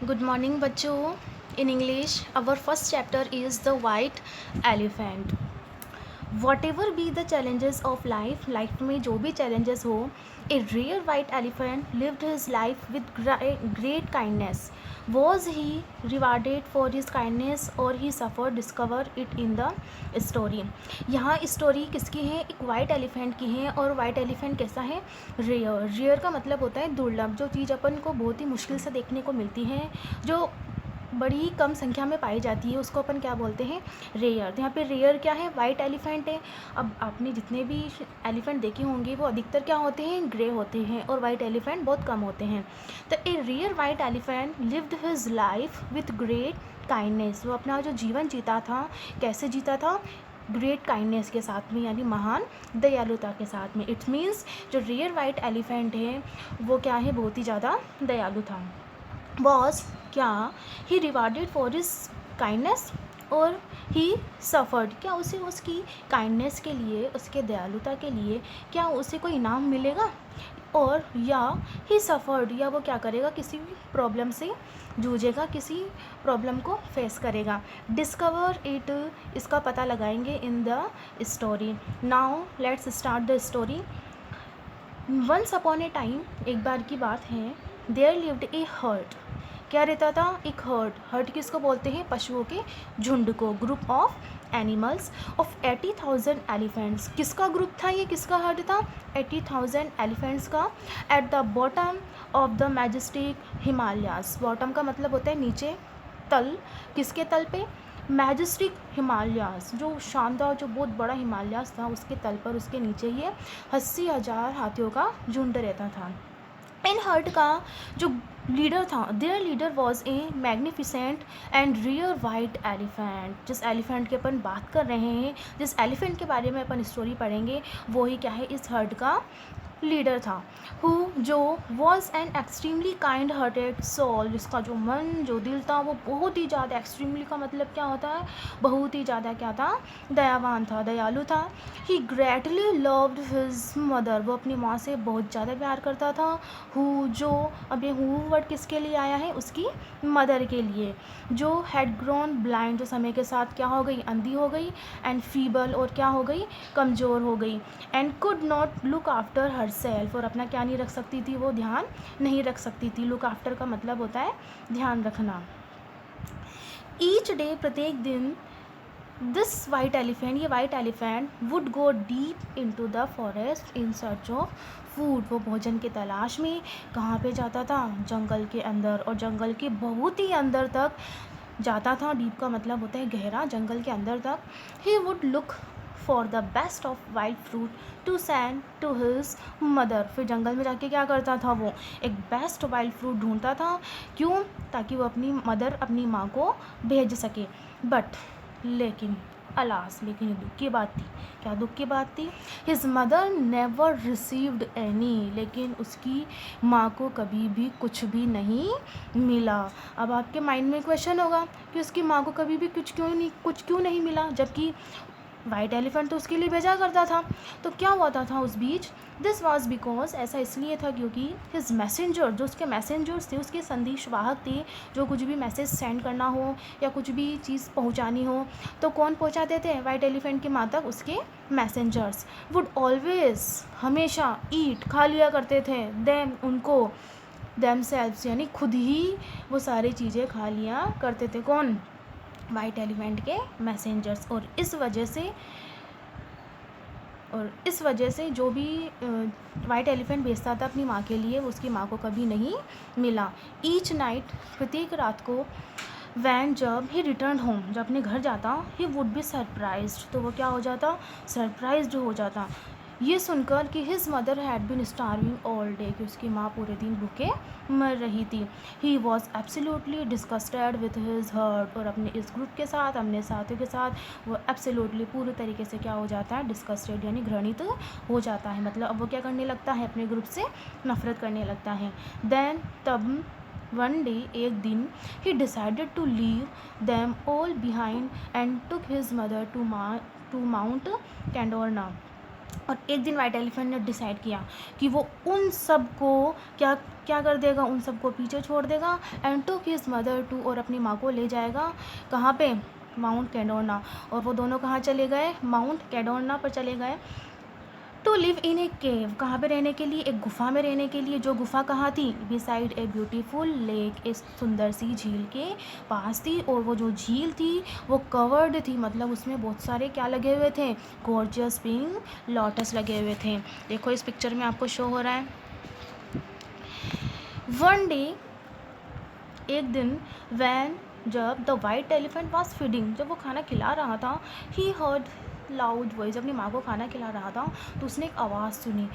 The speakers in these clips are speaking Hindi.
गुड मॉर्निंग बच्चों। In English our first chapter is the white elephant. Whatever be the challenges of life में जो भी चैलेंजेस हो, a real white elephant lived his life with great kindness. Was he rewarded for his kindness और he suffer discover it in the story. यहाँ स्टोरी किसकी है? एक वाइट एलिफेंट की है। और वाइट एलिफेंट कैसा है? रेयर। रेयर का मतलब होता है दुर्लभ, जो चीज़ अपन को बहुत ही मुश्किल से देखने को मिलती है, जो बड़ी ही कम संख्या में पाई जाती है, उसको अपन क्या बोलते हैं? रेयर। तो यहाँ पे रेयर क्या है? वाइट एलिफेंट है। अब आपने जितने भी एलिफेंट देखे होंगे वो अधिकतर क्या होते हैं? ग्रे होते हैं, और वाइट एलिफेंट बहुत कम होते हैं। तो a rare white elephant lived his life with great kindness. वो अपना जो जीवन जीता था, कैसे जीता था? ग्रेट काइंडनेस के साथ में, यानी महान दयालुता के साथ में। इट्स मीन्स जो रियर वाइट एलिफेंट है वो क्या है? बहुत ही ज़्यादा दयालु था। वॉज क्या? ही रिवार्डेड फॉर हिज काइंडनेस और ही सफ़र्ड। क्या उसे उसकी काइंडनेस के लिए, उसके दयालुता के लिए क्या उसे कोई इनाम मिलेगा? और या ही सफ़र्ड, या वो क्या करेगा? किसी भी प्रॉब्लम से जूझेगा, किसी प्रॉब्लम को फेस करेगा। डिस्कवर इट, इसका पता लगाएंगे in the story. Now let's start the story. Once upon a time, एक बार की बात है, देयर लिव्ड ए हर्ट। क्या रहता था? एक हर्ट। हर्ट किसको बोलते हैं? पशुओं के झुंड को। Group of animals of 80,000 elephants. किसका ग्रुप था ये? किसका हर्ट था? 80,000 एलिफेंट्स का। At the bottom of the majestic Himalayas. Bottom का मतलब होता है नीचे, तल। किसके तल पे? मैजेस्टिक हिमालयास, जो शानदार, जो बहुत बड़ा हिमालयास था, उसके तल पर, उसके नीचे ये 80,000 हाथियों का झुंड रहता था। इन हर्ट का जो लीडर था, there leader was a magnificent and rear white elephant. जिस एलिफेंट की अपन बात कर रहे हैं, जिस एलिफेंट के बारे में अपन स्टोरी पढ़ेंगे, वो ही क्या है? इस हर्ट का लीडर था। हु, जो was an extremely kind hearted soul, जिसका जो मन, जो दिल था, वो बहुत ही ज़्यादा, एक्सट्रीमली का मतलब क्या होता है? बहुत ही ज़्यादा क्या था? दयावान था, दयालु था। ही ग्रेटली लव्ड हिज मदर, वो अपनी माँ से बहुत ज़्यादा प्यार करता था। हु, जो, अब ये हु वर्ड किसके लिए आया है? उसकी मदर के लिए, जो हैड ग्रोन ब्लाइंड, जो समय के साथ क्या हो गई? अंधी हो गई। एंड फीबल, और क्या हो गई? कमज़ोर हो गई। And could not look after her self, और अपना क्या नहीं रख सकती थी? वो ध्यान नहीं रख सकती थी। लुक आफ्टर का मतलब होता है ध्यान रखना। ईच डे, प्रत्येक दिन, दिस वाइट एलिफेंट, ये white elephant would go deep into the forest in search of food. वो भोजन की तलाश में कहाँ पे जाता था? जंगल के अंदर, और जंगल के बहुत ही अंदर तक जाता था। डीप का मतलब होता है गहरा, जंगल के अंदर तक। He would look for the best of wild fruit to send to his mother. फिर जंगल में जाके क्या करता था? वो एक बेस्ट वाइल्ड फ्रूट ढूंढता था। क्यों? ताकि वो अपनी मदर, अपनी माँ को भेज सके। बट, लेकिन, अलास, लेकिन ये दुख की बात थी। क्या दुख की बात थी? His mother never received any, लेकिन उसकी माँ को कभी भी कुछ भी नहीं मिला। अब आपके माइंड में क्वेश्चन होगा कि उसकी माँ को कभी भी कुछ क्यों नहीं मिला, जबकि वाइट एलिफेंट तो उसके लिए भेजा करता था। तो क्या हुआ था उस बीच? दिस वॉज बिकॉज, ऐसा इसलिए था क्योंकि हिज मैसेंजर, जो उसके मैसेंजर्स थे, उसके संदेशवाहक थे, जो कुछ भी मैसेज सेंड करना हो या कुछ भी चीज़ पहुंचानी हो, तो कौन पहुंचाते थे? वाइट एलिफेंट की माँ तक उसके मैसेंजर्स। वुड ऑलवेज, हमेशा, ईट, खा लिया करते थे, देम, उनको, देम सेल्व्स, यानी खुद ही वो सारी चीज़ें खा लिया करते थे। कौन? वाइट एलिफेंट के मैसेंजर्स। और इस वजह से जो भी वाइट एलिफेंट भेजता था अपनी माँ के लिए, वो उसकी माँ को कभी नहीं मिला। ईच नाइट, प्रत्येक रात को, वैन, जब ही रिटर्न होम, जब अपने घर जाता, ही वुड बी सरप्राइज्ड, तो वो क्या हो जाता? सरप्राइज्ड हो जाता, ये सुनकर कि his mother had been starving all day, कि उसकी माँ पूरे दिन भूखे मर रही थी। He was absolutely disgusted with his hurt, और अपने इस ग्रुप के साथ, अपने साथियों के साथ वो एब्सोल्युटली, पूरी तरीके से क्या हो जाता है? डिस्गस्टेड, यानी घृणित हो जाता है। मतलब अब वो क्या करने लगता है? अपने ग्रुप से नफरत करने लगता है। देन, तब, वन डे, एक दिन, he decided to leave them all behind and took his mother to mount कैंडोरना। और एक दिन वाइट एलिफेंट ने डिसाइड किया कि वो उन सब को क्या क्या कर देगा, उन सब को पीछे छोड़ देगा and took his mother to, और अपनी माँ को ले जाएगा कहाँ पे, माउंट कैडोना। और वो दोनों कहाँ चले गए, माउंट कैडोना पर चले गए टू लिव इन ए केव, कहाँ पे रहने के लिए, एक गुफा में रहने के लिए। जो गुफा कहाँ थी, बिसाइड ए ब्यूटीफुल लेक, एक सुंदर सी झील के पास थी। और वो जो झील थी वो कवर्ड थी, मतलब उसमें बहुत सारे क्या लगे हुए थे, गॉर्जियस पिंक लोटस लगे हुए थे। देखो इस पिक्चर में आपको शो हो रहा है। वन डे, एक दिन, वैन, जब the white elephant was feeding, जब वो खाना खिला रहा था, ही हर्ड लाउड वॉइस, अपनी माँ को खाना खिला रहा था तो उसने एक आवाज़ सुनी,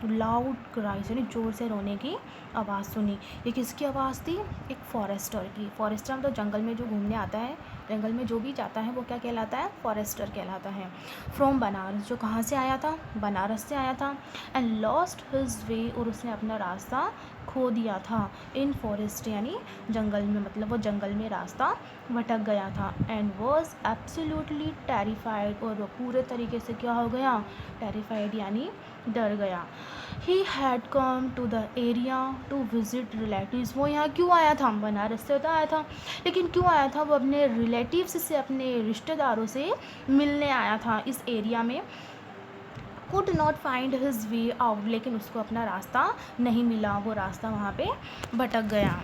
लाउड क्राइज, यानी ज़ोर से रोने की आवाज़ सुनी। ये किसकी आवाज़ थी, एक फॉरेस्टर की। फॉरेस्टर मतलब जंगल में जो घूमने आता है, जंगल में जो भी जाता है वो क्या कहलाता है, फॉरेस्टर कहलाता है। फ्रॉम बनारस, जो कहाँ से आया था, बनारस से आया था। एंड लॉस्ट हिज वे, और उसने अपना रास्ता खो दिया था। इन फॉरेस्ट यानी जंगल में, मतलब वो जंगल में रास्ता भटक गया था। एंड वॉज एब्सोल्युटली टेरिफाइड, और वो पूरे तरीके से क्या हो गया, टेरिफाइड यानी डर गया। He had come to the area to visit relatives, वो यहाँ क्यों आया था, बनारस से तो आया था, लेकिन क्यों आया था, वो अपने रिलेटिव्स से, अपने रिश्तेदारों से मिलने आया था इस एरिया में। Could not find his way out, लेकिन उसको अपना रास्ता नहीं मिला, वो रास्ता वहाँ पे भटक गया।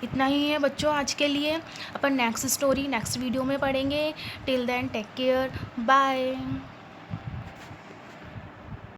इतना ही है बच्चों आज के लिए, अपन नेक्स्ट स्टोरी नेक्स्ट वीडियो में पढ़ेंगे। Till then take care, bye.